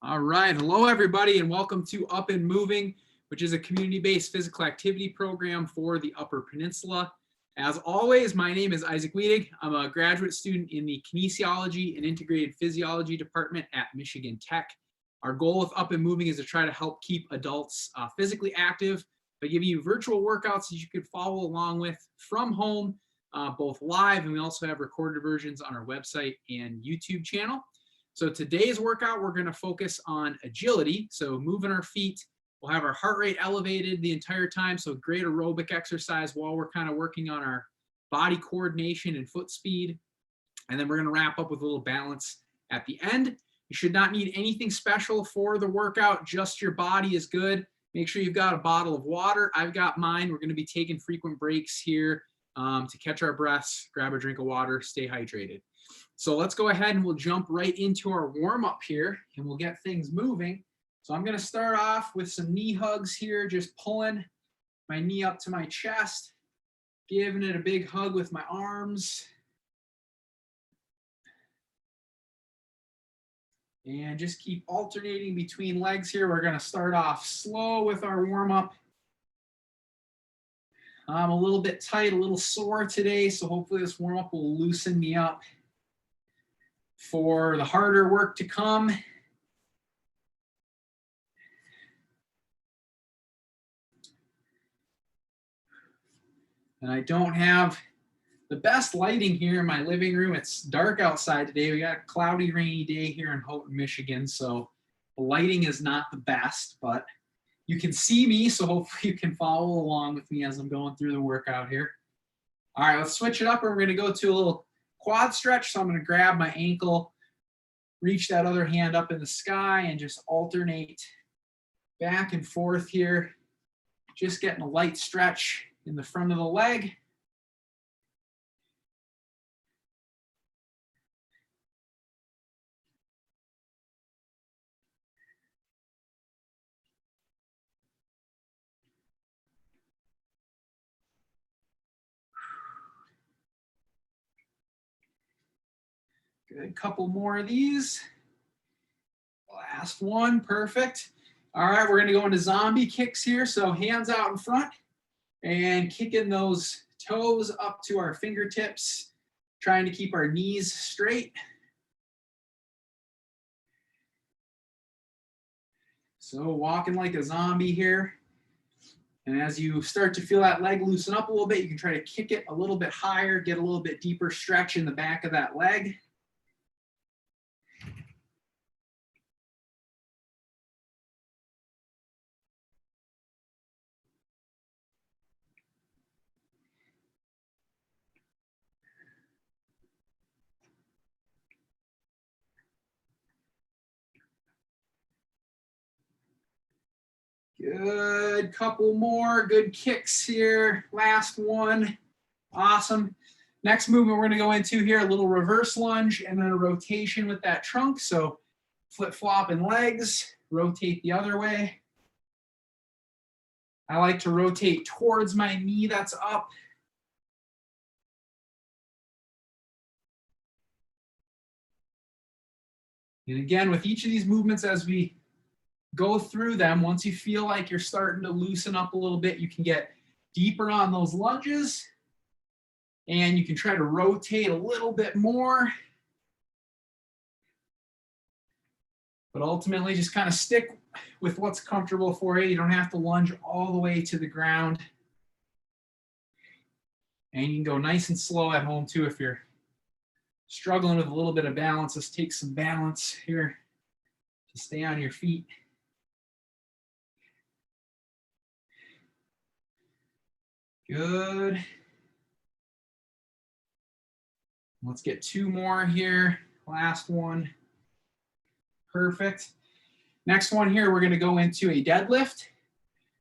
All right. Hello, everybody, and welcome to Up and Moving, which is a community-based physical activity program for the Upper Peninsula. As always, my name is Isaac Wiedig. I'm a graduate student in the Kinesiology and Integrated Physiology Department at Michigan Tech. Our goal with Up and Moving is to try to help keep adults physically active by giving you virtual workouts that you could follow along with from home, both live, and we also have recorded versions on our website and YouTube channel. So today's workout, we're going to focus on agility. So moving our feet, we'll have our heart rate elevated the entire time. So great aerobic exercise while we're kind of working on our body coordination and foot speed. And then we're going to wrap up with a little balance at the end. You should not need anything special for the workout. Just your body is good. Make sure you've got a bottle of water. I've got mine. We're going to be taking frequent breaks here to catch our breaths, grab a drink of water, stay hydrated. So let's go ahead and we'll jump right into our warm up here and we'll get things moving. So I'm going to start off with some knee hugs here, just pulling my knee up to my chest, giving it a big hug with my arms. And just keep alternating between legs here. We're going to start off slow with our warm up. I'm a little bit tight, a little sore today, so hopefully this warm up will loosen me up for the harder work to come. And I don't have the best lighting here in my living room. It's dark outside today. We got a cloudy, rainy day here in Houghton, Michigan, so the lighting is not the best, but you can see me, so hopefully you can follow along with me as I'm going through the workout here. All right, let's switch it up, and we're going to go to a little quad stretch. So I'm going to grab my ankle, reach that other hand up in the sky, and just alternate back and forth here. Just getting a light stretch in the front of the leg. Good, couple more of these. Last one, perfect. All right, we're gonna go into zombie kicks here. So hands out in front and kicking those toes up to our fingertips, trying to keep our knees straight. So walking like a zombie here. And as you start to feel that leg loosen up a little bit, you can try to kick it a little bit higher, get a little bit deeper stretch in the back of that leg. Good, couple more good kicks here. Last one, awesome. Next movement we're gonna go into here, a little reverse lunge and then a rotation with that trunk. So flip-flopping legs, rotate the other way. I like to rotate towards my knee that's up. And again, with each of these movements, as we go through them, once you feel like you're starting to loosen up a little bit, you can get deeper on those lunges and you can try to rotate a little bit more. But ultimately, just kind of stick with what's comfortable for you. You don't have to lunge all the way to the ground. And you can go nice and slow at home too if you're struggling with a little bit of balance. Let's take some balance here to stay on your feet. Good. Let's get two more here. Last one. Perfect. Next one here, we're going to go into a deadlift.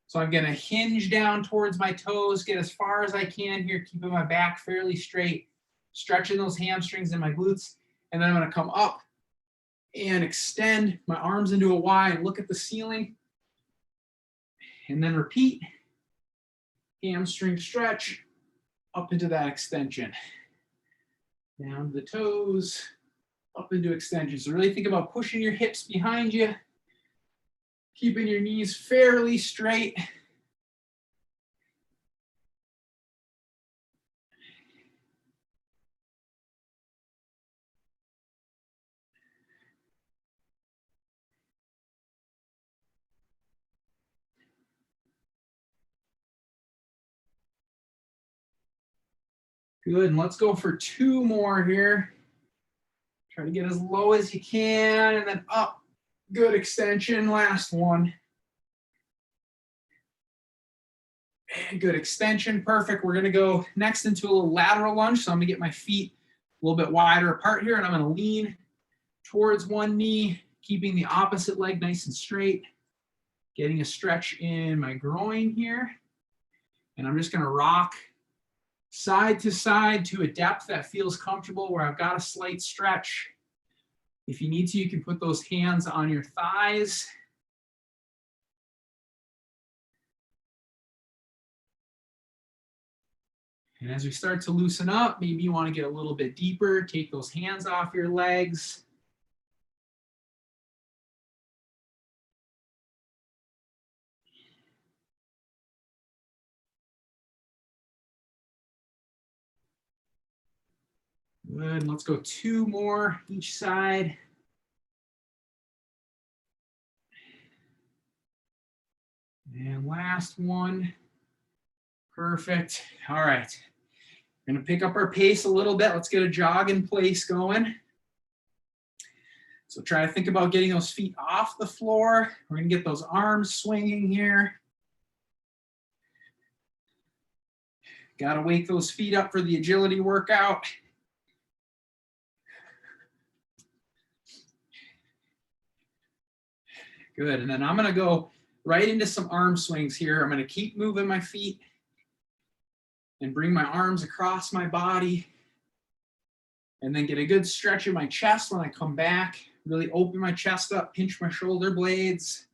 So I'm going to hinge down towards my toes, get as far as I can here, keeping my back fairly straight, stretching those hamstrings and my glutes. And then I'm going to come up and extend my arms into a Y and look at the ceiling. And then repeat. Hamstring stretch up into that extension. Down to the toes, up into extension. So really think about pushing your hips behind you, Keeping your knees fairly straight. Good, and let's go for 2 more here. Try to get as low as you can and then up. Good extension, last one. And good extension, perfect. We're gonna go next into a little lateral lunge. So I'm gonna get my feet a little bit wider apart here and I'm gonna lean towards one knee, keeping the opposite leg nice and straight. Getting a stretch in my groin here. And I'm just gonna rock side to side to a depth that feels comfortable where I've got a slight stretch. If you need to, you can put those hands on your thighs. And as we start to loosen up, maybe you want to get a little bit deeper, take those hands off your legs. Good, let's go 2 more each side. And last one. Perfect. All right. We're going to pick up our pace a little bit. Let's get a jog in place going. So try to think about getting those feet off the floor. We're going to get those arms swinging here. Got to wake those feet up for the agility workout. Good, and then I'm gonna go right into some arm swings here. I'm gonna keep moving my feet and bring my arms across my body and then get a good stretch in my chest when I come back. Really open my chest up, pinch my shoulder blades.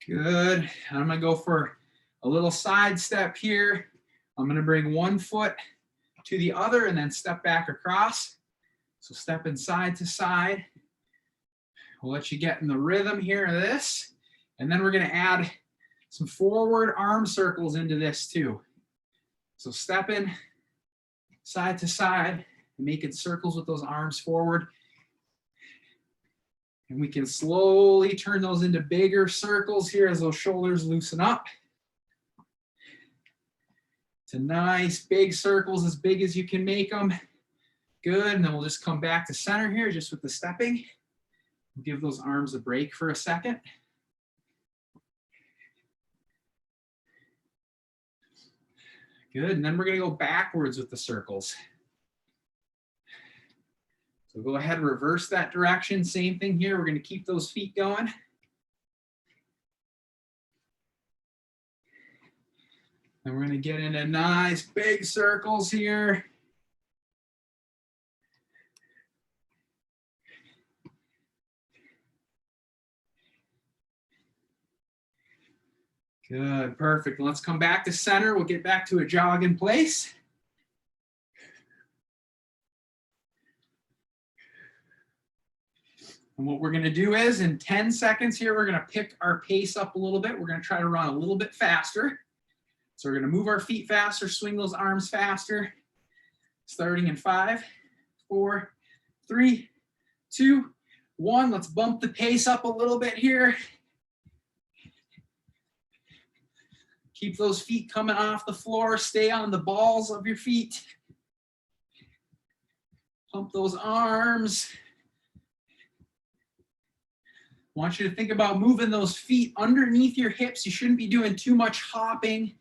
Good. I'm gonna go for a little side step here. I'm gonna bring one foot to the other and then step back across. So stepping side to side. We'll let you get in the rhythm here of this. And then we're gonna add some forward arm circles into this too. So stepping side to side and making circles with those arms forward. And we can slowly turn those into bigger circles here as those shoulders loosen up. To nice big circles, as big as you can make them. Good, and then we'll just come back to center here just with the stepping. Give those arms a break for a second. Good, and then we're gonna go backwards with the circles. So go ahead and reverse that direction. Same thing here. We're going to keep those feet going. And we're going to get into nice big circles here. Good, perfect. Let's come back to center. We'll get back to a jog in place. And what we're going to do is in 10 seconds here, we're going to pick our pace up a little bit. We're going to try to run a little bit faster. So we're going to move our feet faster, swing those arms faster. Starting in 5, 4, 3, 2, 1. Let's bump the pace up a little bit here. Keep those feet coming off the floor. Stay on the balls of your feet. Pump those arms. I want you to think about moving those feet underneath your hips. You shouldn't be doing too much hopping.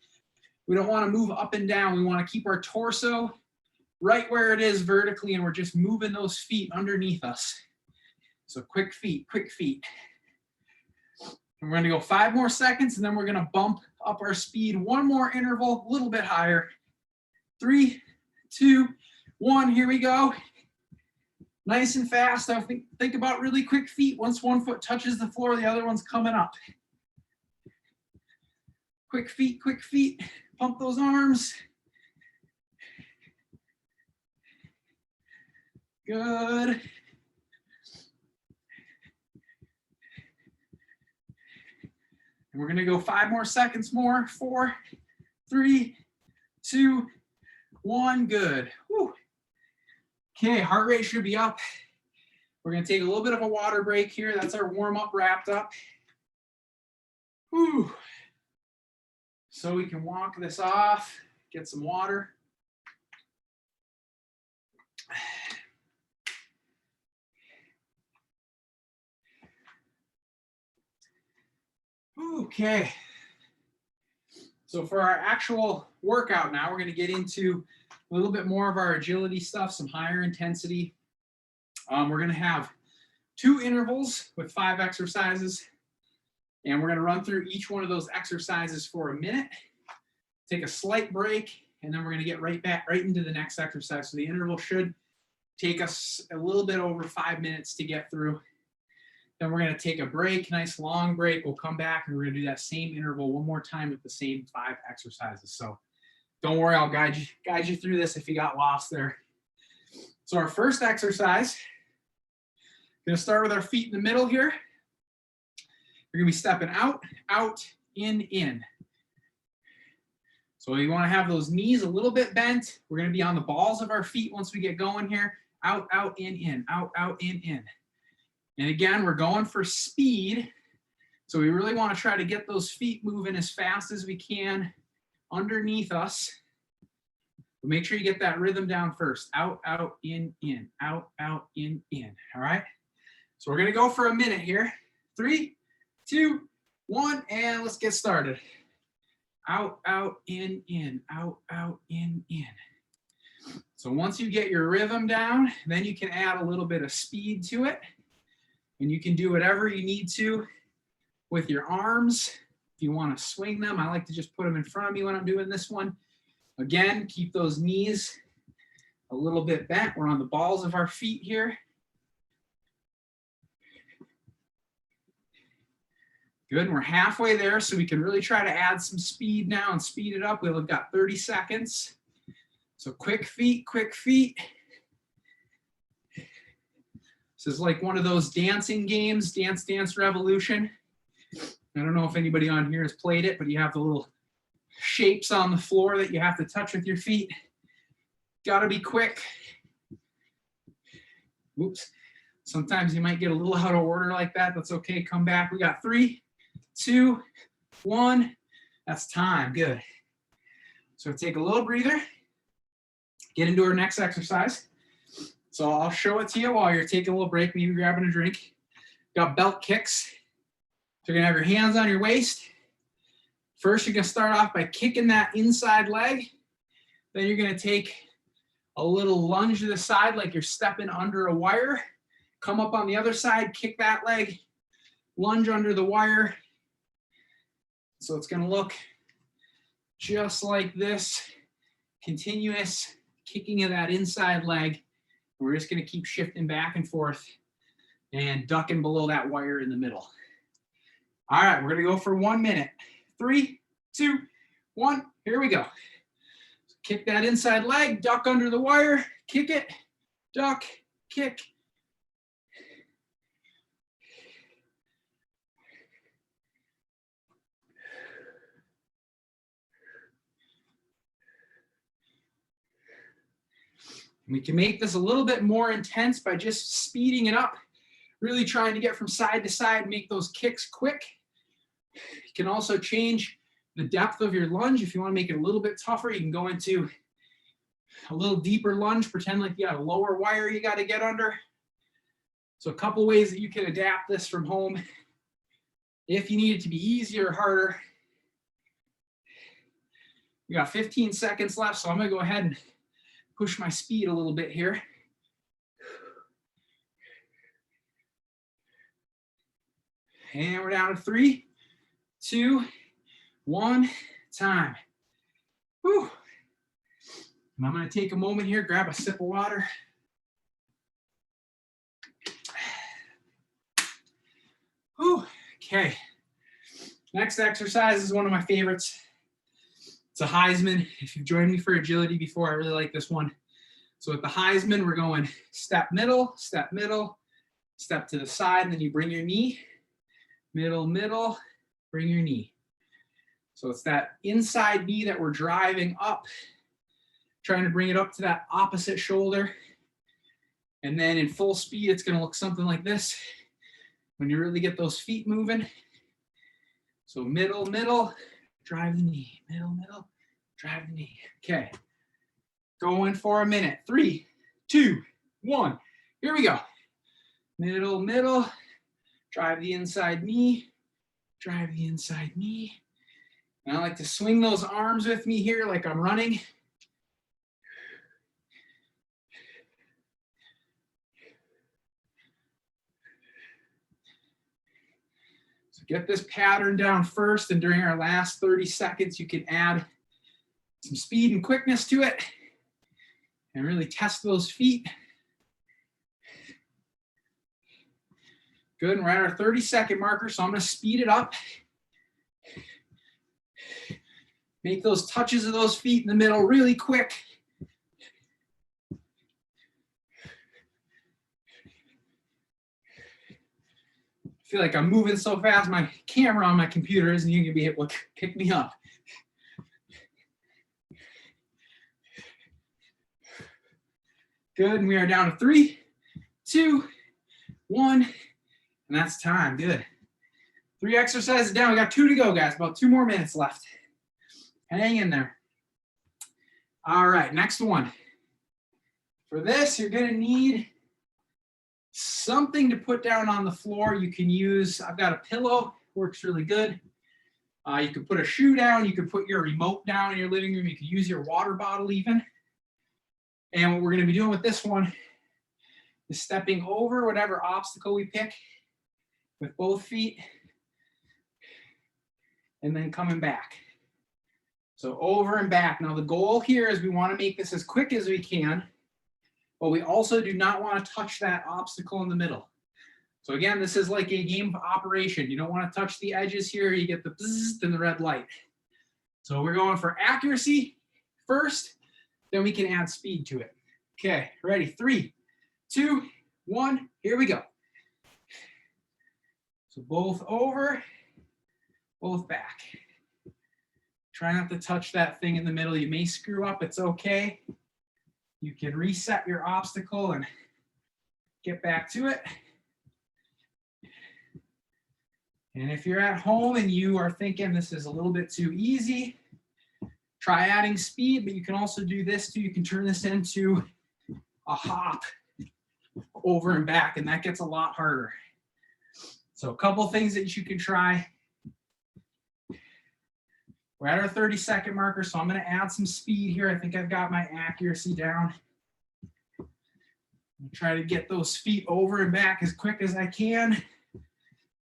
We don't want to move up and down. We want to keep our torso right where it is vertically, and we're just moving those feet underneath us. So quick feet, quick feet. And we're going to go 5 more seconds, and then we're going to bump up our speed. 1 more interval, a little bit higher. 3, 2, 1. Here we go. Nice and fast. I think about really quick feet. Once one foot touches the floor, the other one's coming up. Quick feet, quick feet. Pump those arms. Good. And we're going to go 5 more seconds more. 4, 3, 2, 1. Good. Whew. Okay, heart rate should be up. We're going to take a little bit of a water break here. That's our warm-up wrapped up. Whew. So we can walk this off, get some water. Okay. So for our actual workout now, we're going to get into a little bit more of our agility stuff, some higher intensity. We're going to have 2 intervals with 5 exercises, and we're going to run through each one of those exercises for a minute, take a slight break, and then we're going to get right into the next exercise. So the interval should take us a little bit over 5 minutes to get through. Then we're going to take a break, nice long break. We'll come back and we're going to do that same interval one more time with the same 5 exercises. So don't worry, I'll guide you through this if you got lost there. So our first exercise, going to start with our feet in the middle here. You're going to be stepping out, out, in. So you want to have those knees a little bit bent. We're going to be on the balls of our feet once we get going here. Out, out, in, out, out, in. And again, we're going for speed. So we really want to try to get those feet moving as fast as we can underneath us. But make sure you get that rhythm down first. Out, out, in, out, out, in. All right. So we're going to go for a minute here. 3, 2, 1, and let's get started. Out, out, in, out, out, in. So once you get your rhythm down, then you can add a little bit of speed to it. And you can do whatever you need to with your arms. If you want to swing them, I like to just put them in front of me when I'm doing this one. Again, keep those knees a little bit bent. We're on the balls of our feet here. Good, and we're halfway there, so we can really try to add some speed now and speed it up. We've got 30 seconds. So quick feet, quick feet. This is like one of those dancing games, Dance Dance Revolution. I don't know if anybody on here has played it, but you have the little shapes on the floor that you have to touch with your feet. Got to be quick. Oops. Sometimes you might get a little out of order like that. That's okay. Come back. We got 3, 2, 1. That's time. Good. So take a little breather. Get into our next exercise. So I'll show it to you while you're taking a little break, maybe grabbing a drink. Got belt kicks. So you're gonna have your hands on your waist. First, you're gonna start off by kicking that inside leg. Then you're gonna take a little lunge to the side like you're stepping under a wire. Come up on the other side, kick that leg, lunge under the wire. So it's gonna look just like this, continuous kicking of that inside leg. We're just going to keep shifting back and forth and ducking below that wire in the middle. All right, we're going to go for 1 minute. 3, 2, 1, here we go. Kick that inside leg, duck under the wire, kick it, duck, kick. We can make this a little bit more intense by just speeding it up, really trying to get from side to side, make those kicks quick. You can also change the depth of your lunge. If you want to make it a little bit tougher, you can go into a little deeper lunge, pretend like you got a lower wire you got to get under. So a couple ways that you can adapt this from home if you need it to be easier or harder. We got 15 seconds left, so I'm going to go ahead and push my speed a little bit here. And we're down to 3, 2, 1, time. Whew. And I'm going to take a moment here, grab a sip of water. Whew. Okay. Next exercise is one of my favorites. It's a Heisman. If you've joined me for agility before, I really like this one. So with the Heisman, we're going step, middle, step to the side, and then you bring your knee, middle, bring your knee. So it's that inside knee that we're driving up, trying to bring it up to that opposite shoulder. And then in full speed, it's going to look something like this when you really get those feet moving. So middle, drive the knee, middle, drive the knee. Okay, going for a minute. 3, 2, 1. Here we go. Middle, drive the inside knee, drive the inside knee. And I like to swing those arms with me here like I'm running. So get this pattern down first, and during our last 30 seconds, you can add some speed and quickness to it and really test those feet. Good, and we're at our 30-second marker, so I'm going to speed it up. Make those touches of those feet in the middle really quick. I feel like I'm moving so fast, my camera on my computer isn't even going to be able to pick me up. Good, and we are down to 3, 2, 1, and that's time. Good. 3 exercises down. We got 2 to go, guys. About 2 more minutes left. Hang in there. All right, next one. For this, you're going to need something to put down on the floor. You can use, I've got a pillow, works really good. You could put a shoe down. You could put your remote down in your living room. You could use your water bottle even. And what we're going to be doing with this one is stepping over whatever obstacle we pick with both feet and then coming back. So over and back. Now the goal here is we want to make this as quick as we can, but we also do not want to touch that obstacle in the middle. So again, this is like a game of operation. You don't want to touch the edges here. You get the bzzz and the red light. So we're going for accuracy first, then we can add speed to it. Okay, ready? 3, 2, 1, here we go. So both over, both back. Try not to touch that thing in the middle. You may screw up, it's okay. You can reset your obstacle and get back to it. And if you're at home and you are thinking this is a little bit too easy, try adding speed, but you can also do this too. You can turn this into a hop over and back, and that gets a lot harder. So a couple things that you can try. We're at our 30-second marker, so I'm going to add some speed here. I think I've got my accuracy down. Try to get those feet over and back as quick as I can.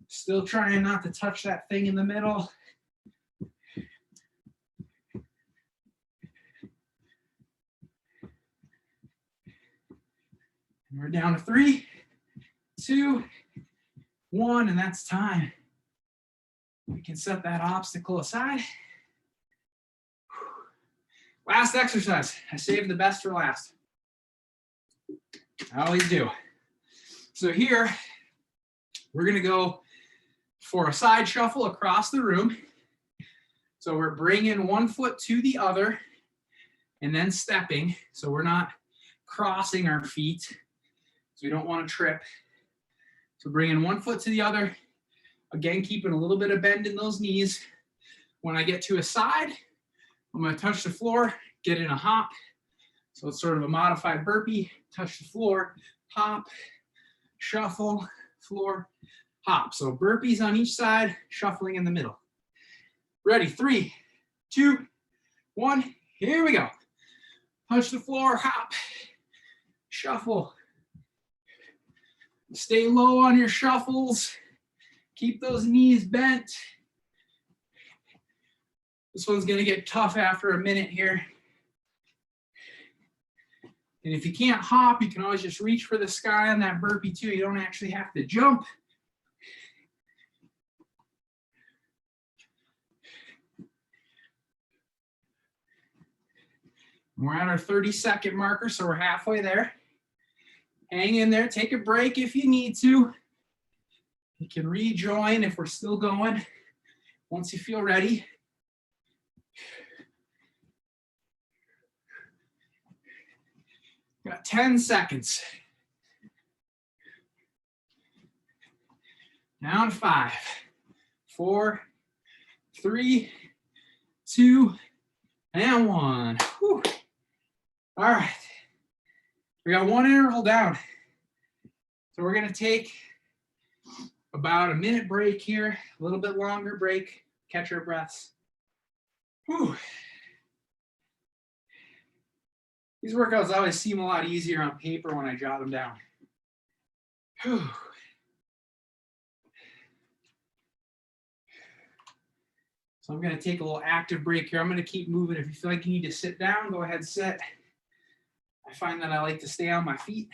Still trying not to touch that thing in the middle. And we're down to 3, 2, 1, and that's time. We can set that obstacle aside. Last exercise. I saved the best for last. I always do. So here, we're going to go for a side shuffle across the room. So we're bringing one foot to the other and then stepping. So we're not crossing our feet. So we don't want to trip. So bringing one foot to the other. Again, keeping a little bit of bend in those knees. When I get to a side, I'm going to touch the floor, get in a hop. So it's sort of a modified burpee. Touch the floor, hop, shuffle, floor, hop. So burpees on each side, shuffling in the middle. Ready? 3, 2, 1. Here we go. Touch the floor, hop, shuffle. Stay low on your shuffles. Keep those knees bent. This one's going to get tough after a minute here. And if you can't hop, you can always just reach for the sky on that burpee too. You don't actually have to jump. We're at our 30-second marker, so we're halfway there. Hang in there, take a break if you need to. You can rejoin if we're still going once you feel ready. Got 10 seconds. Down 5, 4, 3, 2, and 1. Whew. All right. We got one interval down. So we're going to take about a minute break here, a little bit longer break, catch our breaths. Whew. These workouts always seem a lot easier on paper when I jot them down. Whew. So I'm going to take a little active break here. I'm going to keep moving. If you feel like you need to sit down, go ahead and sit. I find that I like to stay on my feet.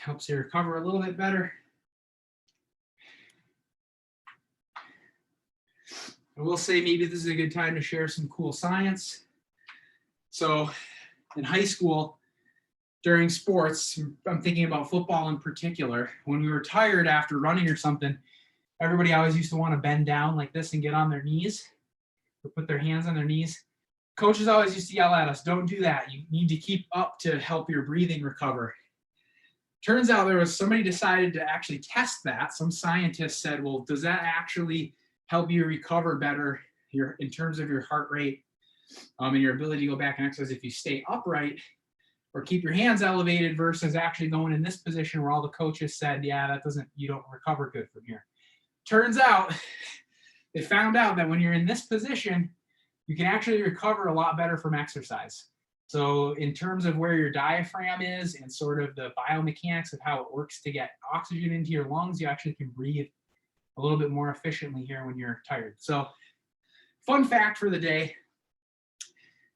Helps you recover a little bit better. I will say maybe this is a good time to share some cool science. So in high school, during sports, I'm thinking about football in particular, when we were tired after running or something, everybody always used to want to bend down like this and get on their knees or put their hands on their knees. Coaches always used to yell at us, don't do that. You need to keep up to help your breathing recover. Turns out there was somebody decided to actually test that. Some scientists said, well, does that actually help you recover better in terms of your heart rate and your ability to go back and exercise if you stay upright or keep your hands elevated versus actually going in this position where all the coaches said, yeah, you don't recover good from here. Turns out they found out that when you're in this position, you can actually recover a lot better from exercise. So in terms of where your diaphragm is and sort of the biomechanics of how it works to get oxygen into your lungs, you actually can breathe a little bit more efficiently here when you're tired. So fun fact for the day,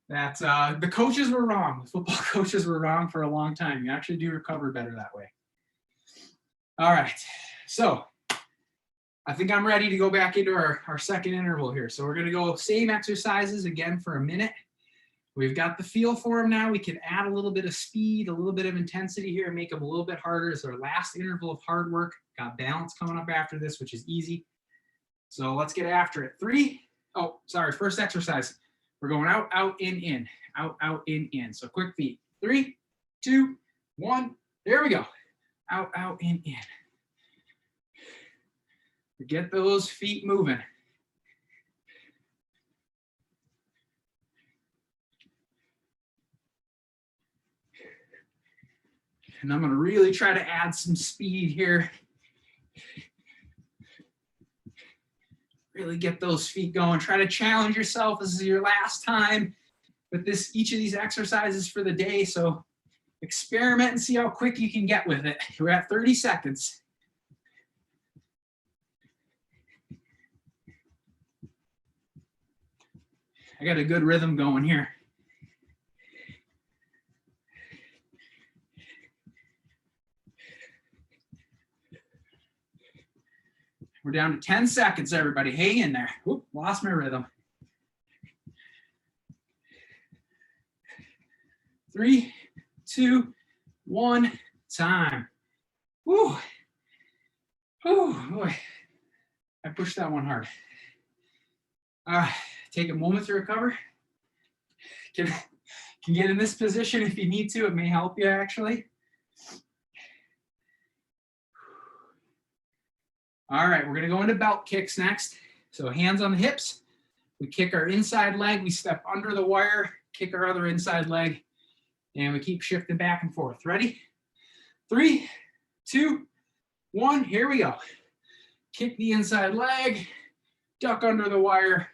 that the coaches were wrong. The football coaches were wrong for a long time. You actually do recover better that way. All right, so I think I'm ready to go back into our second interval here. So we're gonna go same exercises again for a minute. We've got the feel for them now. We can add a little bit of speed, a little bit of intensity here, and make them a little bit harder. It's our last interval of hard work. Got balance coming up after this, which is easy. So let's get after it. First exercise. We're going out, out, in, out, out, in. So quick feet. 3, 2, 1. There we go. Out, out, in. Get those feet moving. And I'm going to really try to add some speed here. Really get those feet going. Try to challenge yourself. This is your last time with each of these exercises for the day. So experiment and see how quick you can get with it. We're at 30 seconds. I got a good rhythm going here. We're down to 10 seconds, everybody. Hang in there. Oop, lost my rhythm. 3, 2, 1, time. Woo. Oh, boy. I pushed that one hard. Take a moment to recover. Can get in this position if you need to. It may help you, actually. All right, we're going to go into belt kicks next. So hands on the hips. We kick our inside leg. We step under the wire, kick our other inside leg, and we keep shifting back and forth. Ready? 3, 2, 1. Here we go. Kick the inside leg, duck under the wire.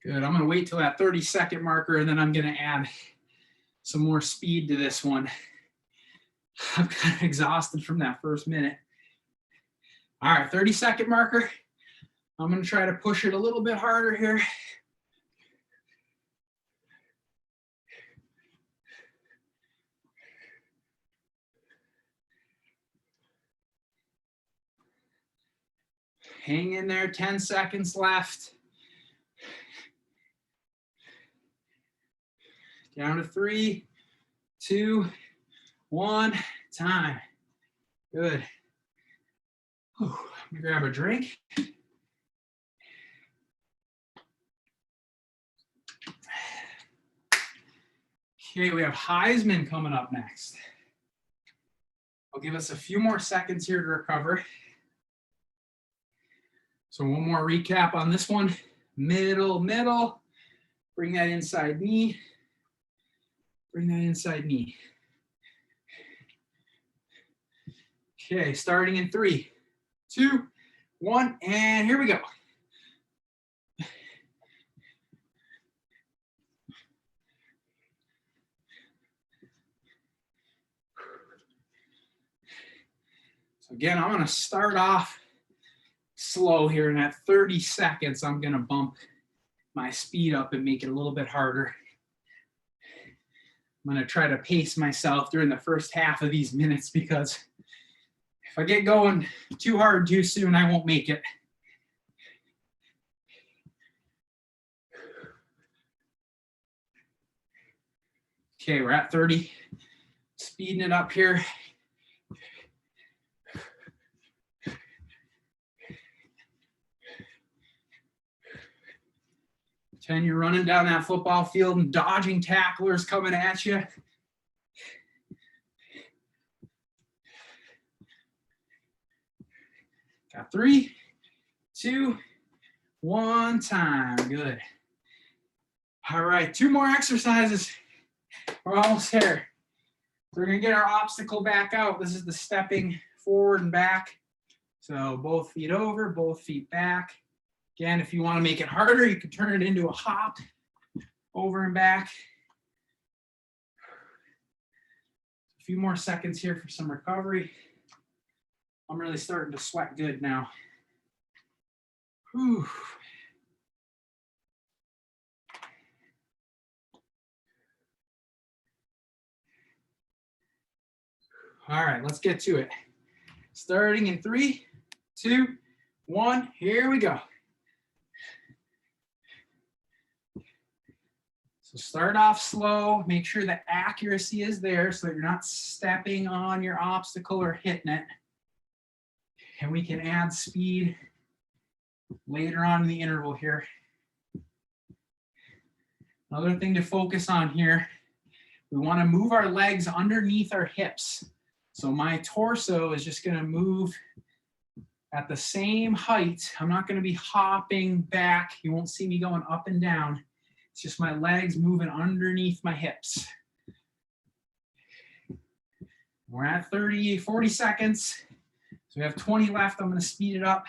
Good. I'm going to wait till that 30-second marker, and then I'm going to add some more speed to this one. I'm kind of exhausted from that first minute. All right, 30-second marker. I'm going to try to push it a little bit harder here. Hang in there, 10 seconds left. Down to 3, 2, 1, time. Good. Whew. Let me grab a drink. Okay, we have Heisman coming up next. I'll give us a few more seconds here to recover. So one more recap on this one. Middle, middle. Bring that inside knee. Bring that inside knee. Okay, starting in 3, 2, 1, and here we go. So again, I'm going to start off slow here, and at 30 seconds, I'm going to bump my speed up and make it a little bit harder. I'm going to try to pace myself during the first half of these minutes, because if I get going too hard too soon, I won't make it. Okay, we're at 30. Speeding it up here. Pretend you're running down that football field and dodging tacklers coming at you. Got 3, 2, 1, time. Good. All right, 2 more exercises. We're almost there. We're going to get our obstacle back out. This is the stepping forward and back. So both feet over, both feet back. Again, if you want to make it harder, you can turn it into a hop over and back. A few more seconds here for some recovery. I'm really starting to sweat good now. Whew. All right, let's get to it. Starting in 3, 2, 1, here we go. So start off slow, make sure the accuracy is there so that you're not stepping on your obstacle or hitting it. And we can add speed later on in the interval here. Another thing to focus on here, we want to move our legs underneath our hips. So my torso is just going to move at the same height. I'm not going to be hopping back. You won't see me going up and down. It's just my legs moving underneath my hips. We're at 40 seconds. So we have 20 left. I'm going to speed it up.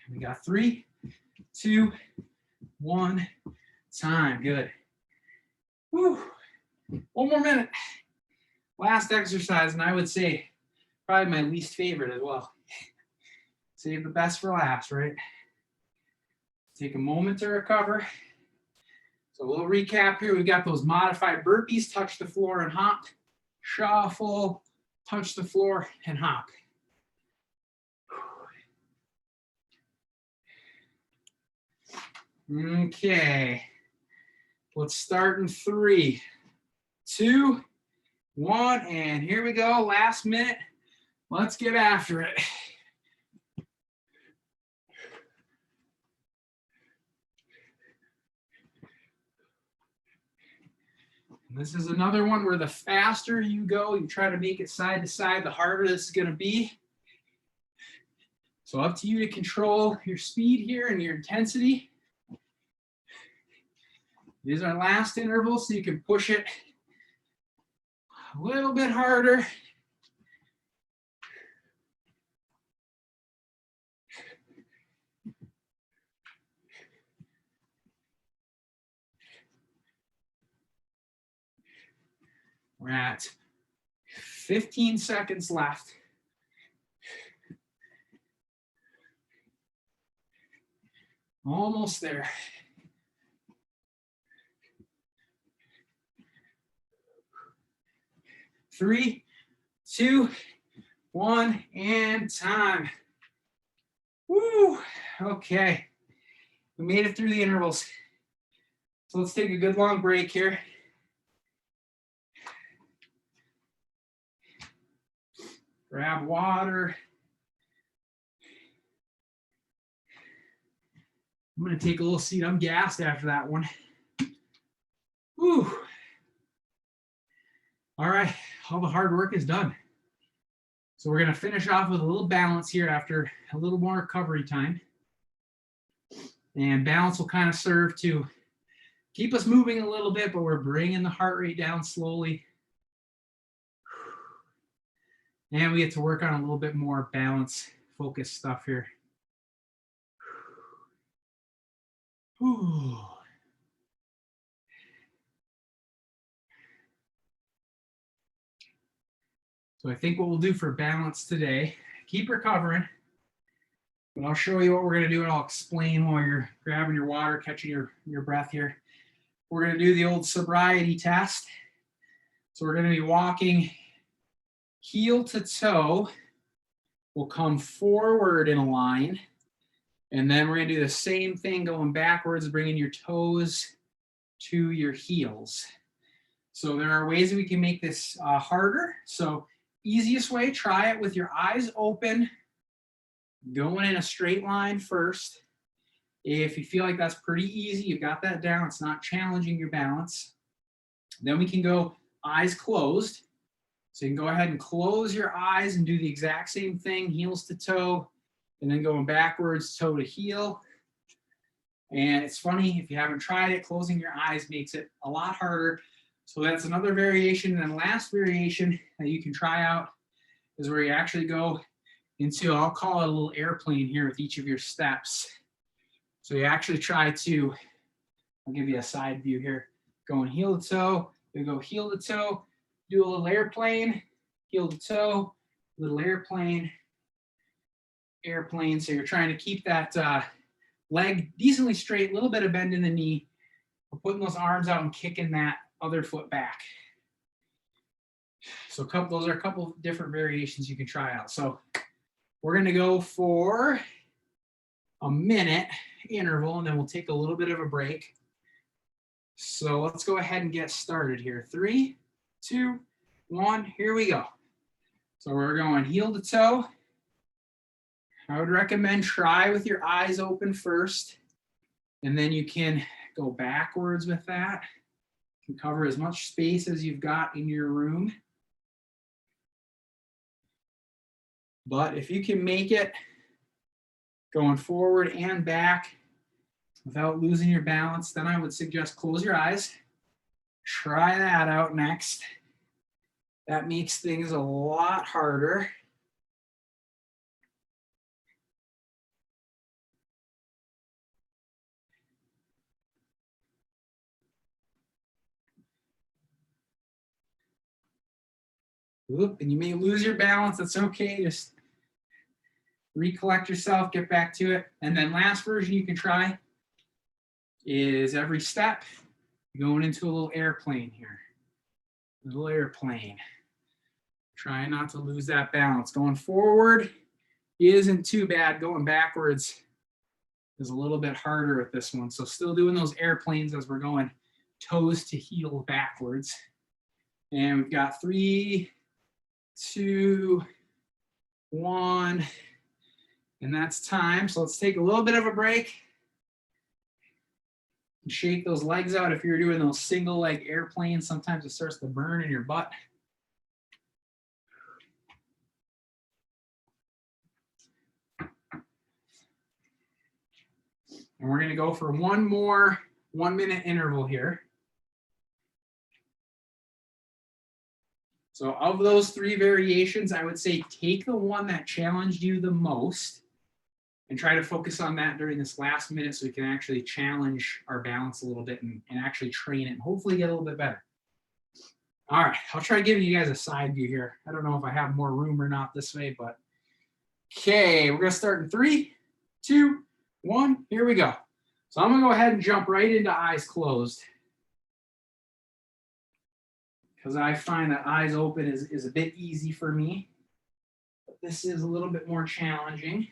We got 3, 2, 1, time. Good. Whew. One more minute. Last exercise, and I would say probably my least favorite as well. Save the best for last, right? Take a moment to recover. So a little recap here. We've got those modified burpees, touch the floor and hop. Shuffle, touch the floor and hop. Okay, let's start in 3, 2, 1, and here we go. Last minute. Let's get after it. And this is another one where the faster you go, you try to make it side to side, the harder this is going to be. So up to you to control your speed here and your intensity. It is our last interval, so you can push it a little bit harder. We're at 15 seconds left. Almost there. Three, two, one, and time. Woo, okay. We made it through the intervals. So let's take a good long break here. Grab water. I'm gonna take a little seat. I'm gassed after that one. Woo. All right, all the hard work is done. So we're gonna finish off with a little balance here after a little more recovery time. And balance will kind of serve to keep us moving a little bit, but we're bringing the heart rate down slowly. And we get to work on a little bit more balance focused stuff here. Whew. So I think what we'll do for balance today, keep recovering, but I'll show you what we're gonna do and I'll explain while you're grabbing your water, catching your breath here. We're gonna do the old sobriety test. So we're gonna be walking heel to toe. We'll come forward in a line. And then we're gonna do the same thing going backwards, bringing your toes to your heels. So there are ways that we can make this harder. So easiest way, try it with your eyes open, going in a straight line first. If you feel like that's pretty easy, you've got that down, it's not challenging your balance. Then we can go eyes closed. So you can go ahead and close your eyes and do the exact same thing, heels to toe, and then going backwards, toe to heel. And it's funny, if you haven't tried it, closing your eyes makes it a lot harder. So that's another variation. And then last variation that you can try out is where you actually go into, I'll call it a little airplane here with each of your steps. So you actually try to, I'll give you a side view here, going heel to toe, you go heel to toe, do a little airplane, heel to toe, little airplane, airplane. So you're trying to keep that leg decently straight, a little bit of bend in the knee. We're putting those arms out and kicking that other foot back. So those are a couple of different variations you can try out. So we're going to go for a minute interval, and then we'll take a little bit of a break. So let's go ahead and get started here. 3, 2, 1, here we go. So we're going heel to toe. I would recommend try with your eyes open first, and then you can go backwards with that. You can cover as much space as you've got in your room. But if you can make it going forward and back without losing your balance, then I would suggest close your eyes. Try that out next. That makes things a lot harder. Oop, and you may lose your balance. That's okay. Just recollect yourself, get back to it. And then last version you can try is every step going into a little airplane here. A little airplane. Try not to lose that balance. Going forward isn't too bad. Going backwards is a little bit harder with this one. So still doing those airplanes as we're going toes to heel backwards. And we've got 3, 2, 1, and that's time. So let's take a little bit of a break and shake those legs out. If you're doing those single leg airplanes, sometimes it starts to burn in your butt. And we're going to go for one more 1 minute interval here. So of those 3 variations, I would say take the one that challenged you the most and try to focus on that during this last minute so we can actually challenge our balance a little bit and actually train it and hopefully get a little bit better. All right, I'll try giving you guys a side view here. I don't know if I have more room or not this way, but okay, we're gonna start in 3, 2, 1, here we go. So I'm gonna go ahead and jump right into eyes closed, because I find that eyes open is a bit easy for me, but this is a little bit more challenging.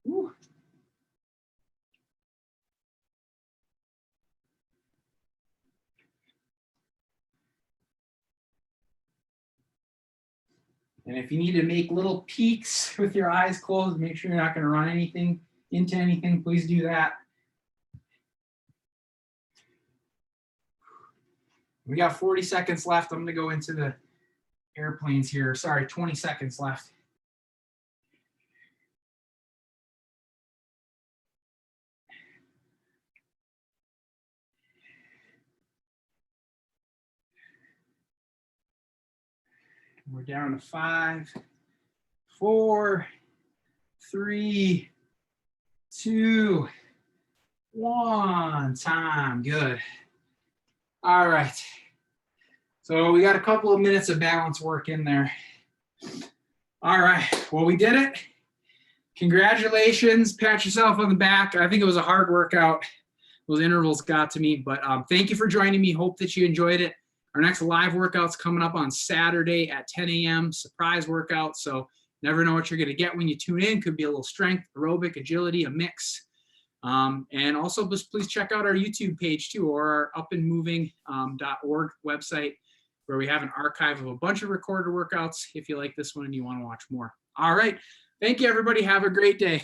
Woo. And if you need to make little peeks with your eyes closed, make sure you're not going to run anything into anything, please do that. We got 40 seconds left. I'm going to go into the airplanes here. Sorry, 20 seconds left. We're down to 5, 4, 3, 2, 1. Time. Good. All right. So we got a couple of minutes of balance work in there. All right. Well, we did it. Congratulations. Pat yourself on the back. I think it was a hard workout. Those intervals got to me, but thank you for joining me. Hope that you enjoyed it. Our next live workout's coming up on Saturday at 10 a.m. Surprise workout. So never know what you're going to get when you tune in. Could be a little strength, aerobic, agility, a mix. And also just please check out our YouTube page too, or our upandmoving.org website, where we have an archive of a bunch of recorded workouts if you like this one and you want to watch more. All right. Thank you, everybody. Have a great day.